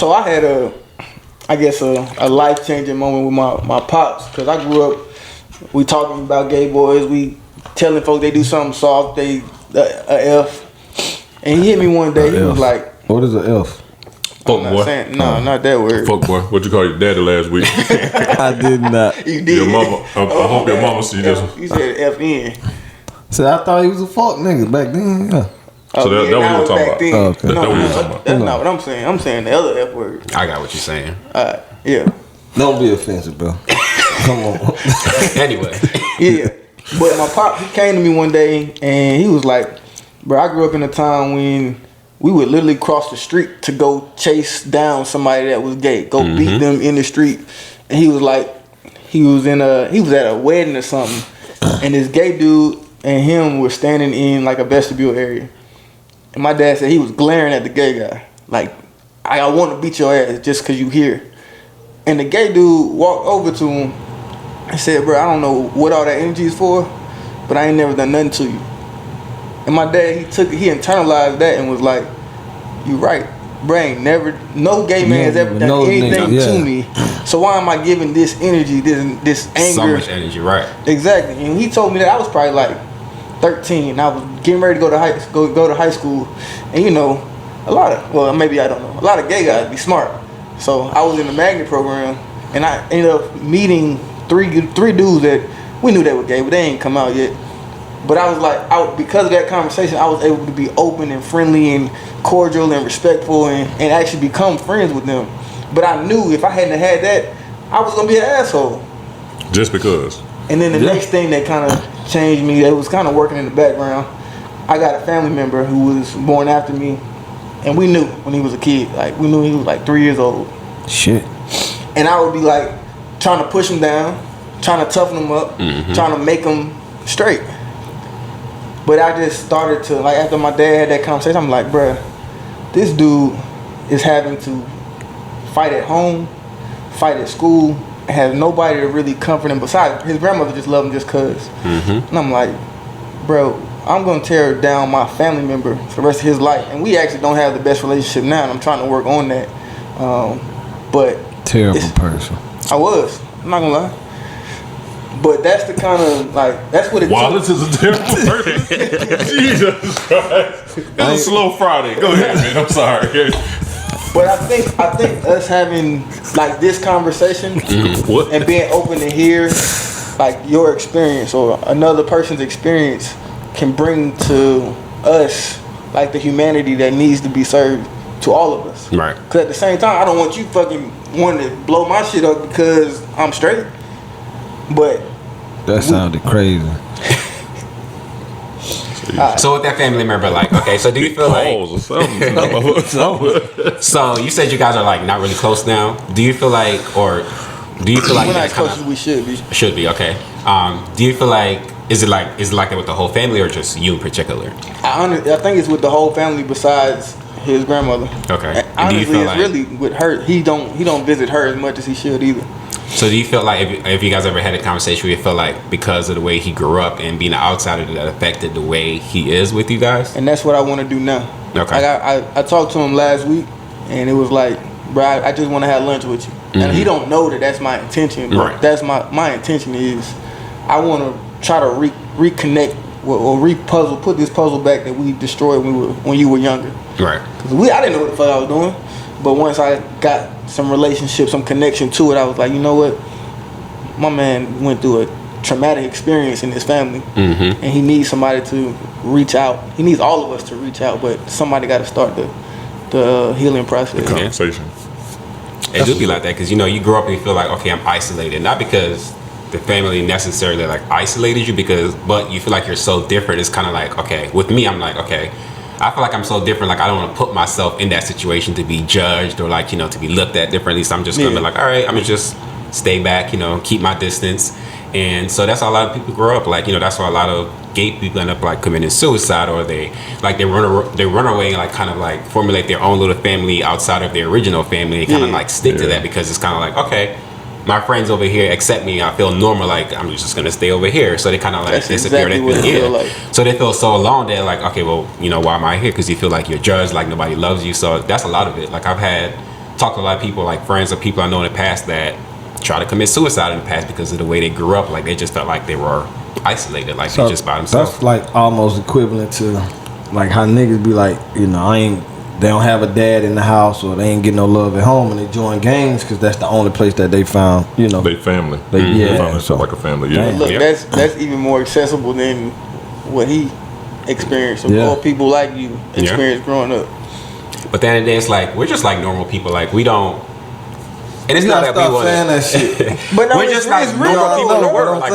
So I had a life-changing moment with my pops, because I grew up, we talking about gay boys, we telling folks they do something soft, they a F. And he hit me one day, he was like, what is an F? Fuck boy. Not that word. Fuck boy. What you call your daddy last week? I did not. You did. Your mama. I hope your mama see this. You said FN. So I thought he was a fuck nigga back then. Yeah. So that what we're talking about. Then. Oh, okay. That's what we're talking about. That's not what I'm saying. I'm saying the other F word. I got what you're saying. Yeah. Don't be offensive, bro. Come on. Anyway. Yeah. But my pop, he came to me one day and he was like, bro, I grew up in a time when we would literally cross the street to go chase down somebody that was gay, go beat them in the street. And he was like, he was at a wedding or something, and this gay dude and him were standing in like a vestibule area. And my dad said he was glaring at the gay guy, like, I want to beat your ass just because you here. And the gay dude walked over to him and said, bro, I don't know what all that energy is for, but I ain't never done nothing to you. And my dad, he internalized that and was like, you right, brain, no gay man has ever done anything to me. So why am I giving this energy, this anger? So much energy, right. Exactly. And he told me that I was probably like 13. I was getting ready to go to high school. And you know, a lot of gay guys be smart. So I was in the magnet program and I ended up meeting three dudes that we knew they were gay, but they ain't come out yet. But I was like, because of that conversation, I was able to be open and friendly and cordial and respectful and actually become friends with them. But I knew if I hadn't had that, I was going to be an asshole. Just because. And then the next thing that kind of changed me, that was kind of working in the background, I got a family member who was born after me, and we knew when he was a kid. Like, we knew he was like 3 years old. Shit. And I would be like trying to push him down, trying to toughen him up, trying to make him straight. But I just started to, like, after my dad had that conversation, I'm like, bruh, this dude is having to fight at home, fight at school, and has nobody to really comfort him besides his grandmother just loved him just cause. And I'm like, bro, I'm gonna tear down my family member for the rest of his life. And we actually don't have the best relationship now, and I'm trying to work on that. But terrible person. I was. I'm not gonna lie. But that's the kind of, like, that's what it Wallace is a terrible person. Jesus Christ. It's a slow Friday. Go ahead, man. I'm sorry. But I think us having like this conversation and being open to hear like your experience or another person's experience can bring to us like the humanity that needs to be served to all of us. Right. Because at the same time, I don't want you fucking wanting to blow my shit up because I'm straight. But that sounded crazy. So with that family member, like, okay, so do you feel like so you said you guys are like not really close now. Do you feel like we're not as close as we should be? Should be, okay. Do you feel like is it like that with the whole family or just you in particular? I think it's with the whole family besides his grandmother. Okay. And honestly, it's really with her. He don't visit her as much as he should either. So do you feel like if you guys ever had a conversation where you feel like because of the way he grew up and being an outsider that affected the way he is with you guys? And that's what I want to do now. Okay. Like I talked to him last week and it was like, bro, I just want to have lunch with you. And he don't know that that's my intention. But right. That's my intention is I want to try to reconnect or put this puzzle back that we destroyed when you were younger. Right. Because I didn't know what the fuck I was doing. But once I got some relationship, some connection to it, I was like, you know what? My man went through a traumatic experience in his family. And he needs somebody to reach out. He needs all of us to reach out, but somebody got to start the healing process. The conversation. It do be like that because, you know, you grow up and you feel like, okay, I'm isolated. Not because the family necessarily like isolated you, but you feel like you're so different. It's kind of like, okay, with me, I'm like, okay, I feel like I'm so different. Like I don't want to put myself in that situation to be judged or like, you know, to be looked at differently. So I'm just gonna be like, all right, I'm gonna just stay back, you know, keep my distance. And so that's how a lot of people grow up. Like, you know, that's why a lot of gay people end up like committing suicide, or they run away and like kind of like formulate their own little family outside of their original family and kind of like stick to that because it's kind of like, okay, my friends over here accept me. I feel normal. Like I'm just gonna stay over here. So they kind of like disappear. Exactly they feel like. So they feel so alone. They're like, okay, well, you know, why am I here? Because you feel like you're judged, like nobody loves you. So that's a lot of it. Like I've had talked to a lot of people, like friends or people I know in the past that try to commit suicide in the past because of the way they grew up. Like they just felt like they were isolated, like they just by themselves. That's like almost equivalent to like how niggas be like, you know, they don't have a dad in the house or they ain't get no love at home and they join gangs because that's the only place that they found, you know. They family. They, They yeah. found themselves like a family. Yeah. Look, Yeah. that's even more accessible than what he experienced. Or Yeah. all people like you experienced growing up. But then it's like we're just like normal people. Like we don't. And it's not that we stop want saying that shit. But no, we're just like it's real normal people in the though. world, like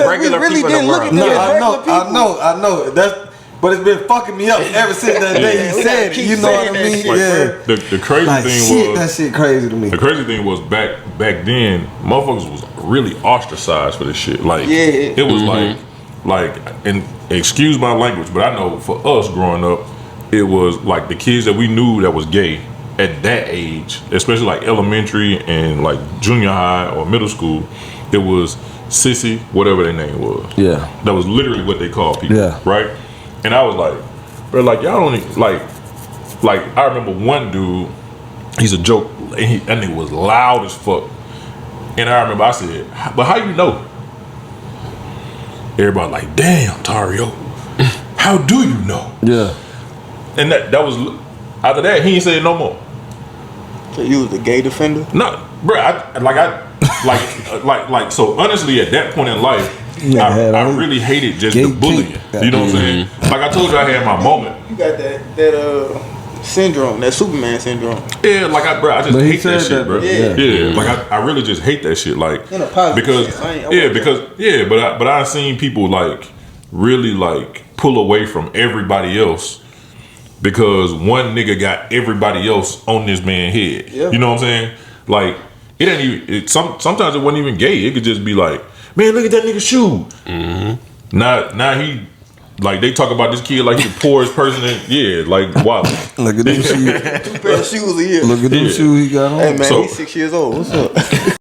regular we really people in didn't the look world. at No, Yeah, I regular know. But it's been fucking me up ever since that day he we said gotta it. You keep know what I saying that mean? shit, Yeah. The crazy Like thing shit, was that shit crazy to me. the crazy thing was back then, motherfuckers was really ostracized for this shit. Like Yeah. it was like and excuse my language, but I know for us growing up, it was like the kids that we knew that was gay at that age, especially like elementary and like junior high or middle school, it was sissy, whatever their name was. Yeah. That was literally what they called people. Yeah. Right? And I was like, bro, like y'all don't even, like I remember one dude, he's a joke, and that nigga was loud as fuck. And I remember I said, but how you know? Everybody like, damn, Tario, how do you know? Yeah. And that was, after that, he ain't said no more. So you was a gay defender? No, bro, like, so honestly, at that point in life, I really hated just the gay bullying. kink. You know what I'm saying? Like I told you, I had my moment. You got that syndrome, that Superman syndrome. Yeah, like I just But he hate that said shit, that, bro. yeah. Yeah, like I really just hate that shit. Like In a positive because sense. I wouldn't but I've seen people like really like pull away from everybody else because one nigga got everybody else on this man's head. Yeah. You know what I'm saying? Like it ain't even. Sometimes it wasn't even gay. It could just be like, man, look at that nigga's shoe. Mm-hmm. Now he. Like they talk about this kid like he's the poorest person like wow. Look at them shoes. 2 pair of shoes a year. Look at them shoes he got on. Hey man, So- he's 6 years old. What's up?